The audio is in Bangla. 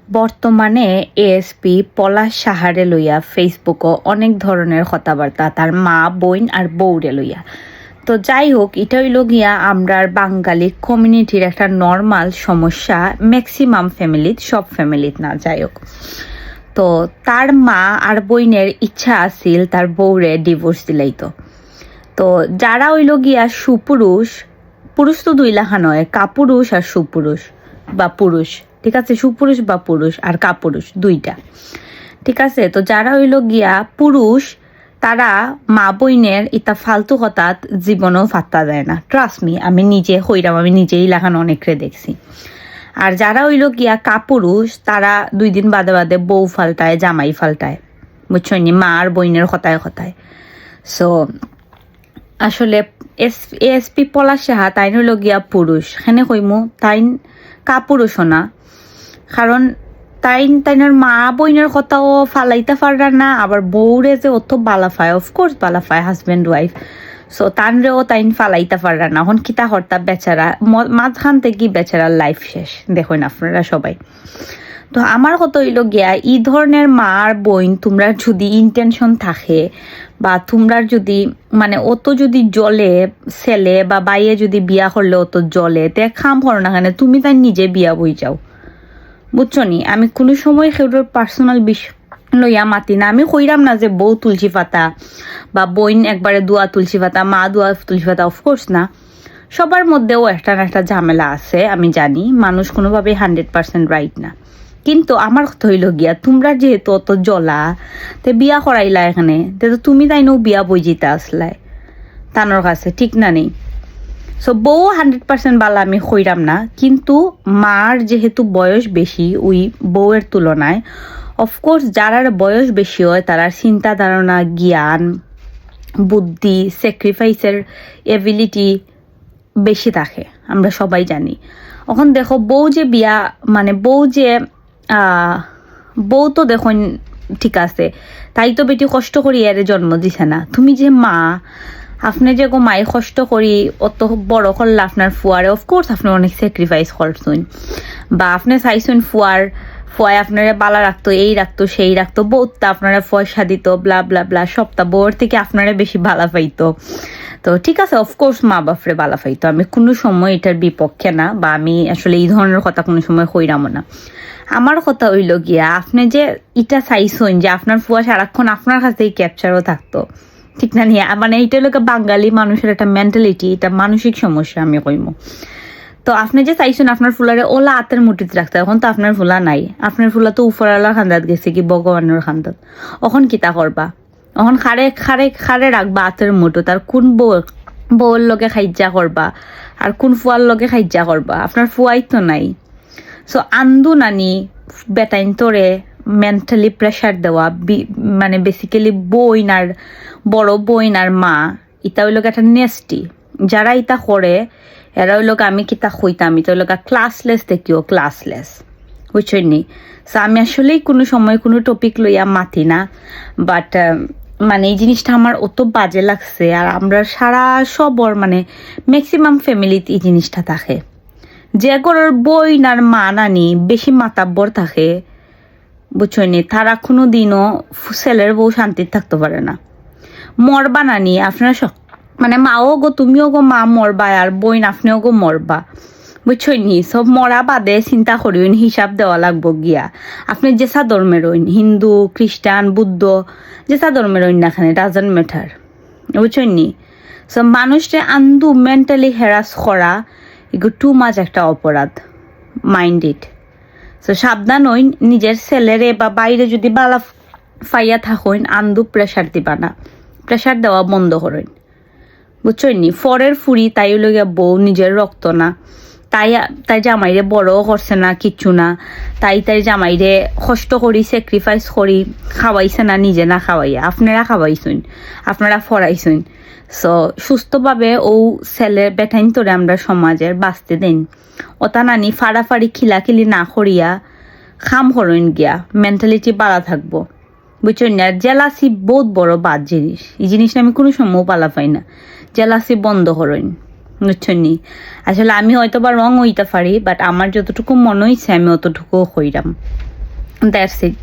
বর্তমানে এএসপি পলাশ সাহারে লইয়া ফেসবুকও অনেক ধরনের কথাবার্তা তার মা বোন আর বউরে লইয়া। তো যাই হোক, এটা হইল গিয়া আমরার বাঙালি কমিউনিটির একটা নর্মাল সমস্যা, ম্যাক্সিমাম ফ্যামিলিত, সব ফ্যামিলিত না। যাই হোক, তো তার মা আর বইনের ইচ্ছা আছিল তার বউরে ডিভোর্স দিলাইতো। তো যারা হইল গিয়া সুপুরুষ, পুরুষ তো দুই লেখা নয়, কাপুরুষ আর সুপুরুষ বা পুরুষ, ঠিক আছে, সুপুরুষ বা পুরুষ আর কাপুরুষ দুইটা, ঠিক আছে। তো যারা হইল গিয়া পুরুষ, তারা মা বইনের ইতা ফালতু হঠাৎ জীবনেও ফাত্তা দেয় না। ট্রাস্ট মি, আমি নিজে হইরাম, আমি নিজেই লেখানো অনেকরে দেখছি। আর যারা হইল গিয়া কাপুরুষ, তারা 2 দিন বাদে বাদে বউ ফাল্টায়, জামাই ফাল্টায়, বুঝছেন নি, মা আর বইনের কথায় কথায়। সো আসলে এএসপি পলাশ সাহা তাইন হইল গিয়া পুরুষ, হেনে কইমু তাইন কাপুরুষও না, কারণ তাইনের মা বইনের কথাও ফালাইতে পারা না, আবার বউরে যে অত বালাফায়, অফকোর্স বালাফায়, হাজব্যান্ড ওয়াইফ। সো তানরেও তাইন ফালাইতে পারা না। এখন কিতা হর্তা বেচারা মাঝখান থেকে বেচারার লাইফ শেষ, দেখুন আপনারা সবাই। তো আমার কথা হইল গিয়া, এই ধরনের মা আর বোন তোমরা যদি ইন্টেনশন থাকে, বা তোমরা যদি মানে অত যদি জলে ছেলে বা বাইয়ে যদি বিয়া করলে অত জলে, তে খাম করো না, কেন তুমি তাই নিজে বিয়া বই যাও, বুঝছো নি। আমি কোনো সময় সেগুলোর পার্সোনাল বিষয় লইয়া মাতি না। আমি কইরাম না যে বউ তুলসী পাতা বা বইন একবারে দুয়া তুলসী পাতা, মা দুয়া তুলসী পাতা, অফকোর্স না। সবার মধ্যেও একটা না একটা ঝামেলা আছে, আমি জানি, মানুষ কোনোভাবেই 100% রাইট না। কিন্তু আমার কথা হইল গিয়া, তোমরা যেহেতু অত জ্বলা, তে বিয়া করাইলা এখানে, তে তো তুমি তাইনও বিয়া বই যেতে আসলাই তানোর কাছে, ঠিক না নেই। সো বউ 100% বালা আমি কইরাম না, কিন্তু মার যেহেতু বয়স বেশি ওই বউয়ের তুলনায়, অফকোর্স যারার বয়স বেশি হয় তারার চিন্তা ধারণা, জ্ঞান, বুদ্ধি, স্যাক্রিফাইসের এবিলিটি বেশি থাকে, আমরা সবাই জানি। এখন দেখো বউ যে বিয়া মানে বউ তো দেখুন, ঠিক আছে, তাই তো বেটি কষ্ট করি এর জন্ম দিছে না। তুমি যে মা, আপনি যে গো মায়ে কষ্ট করি অত বড় করলে আপনার ফুয়ারে, অফকোর্স আপনি অনেক স্যাক্রিফাইস করছেন, বা আপনি চাইছেন ফুয়ায় আপনারা বালা রাখতো, এই রাখতো, সেই রাখতো, বউটা আপনারা পয়সা দিত, ব্লা ব্লা ব্লা, সপ্তাহ বউর থেকে আপনারা বেশি বালা পাইতো। তো ঠিক আছে, অফকোর্স মা বাপরে বালা পাইতো, আমি কোনো সময় এটার বিপক্ষে না, বা আমি আসলে এই ধরনের কথা কোনো সময় কইরামও না। আমার কথা হইল গিয়া, আপনি যে এটা চাইছেন যে আপনার ফুয়া সারাক্ষণ আপনার কাছেই ক্যাপচারও থাকতো, ঠিক না নিয়ে, মানে এইটা লোক বাঙালি মানুষের একটা মেন্টালিটি, এটা মানসিক সমস্যা আমি কইমু। তো আপনি যে চাইছেন আপনার ফুলারে ওলা হাতের মুঠিতে রাখতে, এখন তো আপনার ফুলা নাই, আপনার ফুলা তো উপরালার খান্দাত গেছে কি ভগবানের খান্দাত, এখন কিতা করবা? এখন খারে খারে খারে রাখবা হাতের মুঠো, তার কোন বউর লগে খাইজা করবা আর কোন ফুয়ার লগে খাইজা করবা? আপনার ফুয়াই তো নাই। সো আন্দু নানি বেটাইন তোরে মেন্টালি প্রেশার দেওয়া, মানে বেসিক্যালি বইন আর বড় বইন আর মা, ইটা ওই লোক একটা নেস্টি। যারা ইটা করে এরা ওই লোক, আমি কিতা হইতাম, ইটা ওই লোক ক্লাসলেস দেখিও, ক্লাসলেস, বুঝছেন নি। সো আমি আসলেই কোনো সময় কোনো টপিক লইয়া মাতি না, বাট মানে এই জিনিসটা আমার অত বাজে লাগছে। আর আমরা সারা সবর মানে ম্যাক্সিমাম ফ্যামিলিতে এই জিনিসটা থাকে, যে ঘরের বই আর মা নানি বেশি মাতাব্বর থাকে, বুঝছনি, তারা কোনো দিনও ছেলের বউ শান্তিতে থাকতে পারে না। মরবা নানি আপনারা সব, মানে মাও গো, তুমিও গো মা মরবা, আর বইন আপনিও গো মরবা, বুঝছনি। সব মরা বাদে চিন্তা করিন, হিসাব দেওয়া লাগবো গিয়া। আপনি যেসা ধর্মের হইন, হিন্দু, খ্রিস্টান, বুদ্ধ, যেসা ধর্মের হইন না, এখানে ডাজন্ট ম্যাটার, বুঝছনি। সব মানুষকে আন্দু মেন্টালি হ্যারাস করা এগুলো টু মাছ একটা অপরাধ, মাইন্ড ইট। সো সাবধান হইন, নিজের ছেলেরে বা বাইরে যদি বালা ফাইয়া থাকুন, আন্দু প্রেশার দিবা না, প্রেশার দেওয়া বন্ধ করেন, বুঝছনি। ফরের ফুরি তাই লইয়া বউ, নিজের রক্ত না, তাই জামাইরে বড়ও করছে না, কিচ্ছু না, তাই জামাইরে কষ্ট করি, স্যাক্রিফাইস করি খাওয়াইছে না, নিজে না খাওয়াইয়া আপনারা খাওয়াইছেন, আপনারা ফরাইছেন। সো সুস্থভাবে ও ছেলে বেঠাইন তোরে আমরা সমাজের বাঁচতে দেন, ওটা নানি ফাড়াফাড়ি খিলাখিলি না করিয়া খাম হরইন গিয়া, মেন্টালিটি বাড়া থাকবো, বুঝছেন না। জেলাসি বহুত বড় বাদ জিনিস, এই জিনিসটা আমি কোনো সময় পালা পাই না। জেলাসি বন্ধ করইন, বুঝছেন নি। আসলে আমি হয়তো বা রং হইতে পারি, বাট আমার যতটুকু মনে হইছে আমি অতটুকু হইরাম। That's it.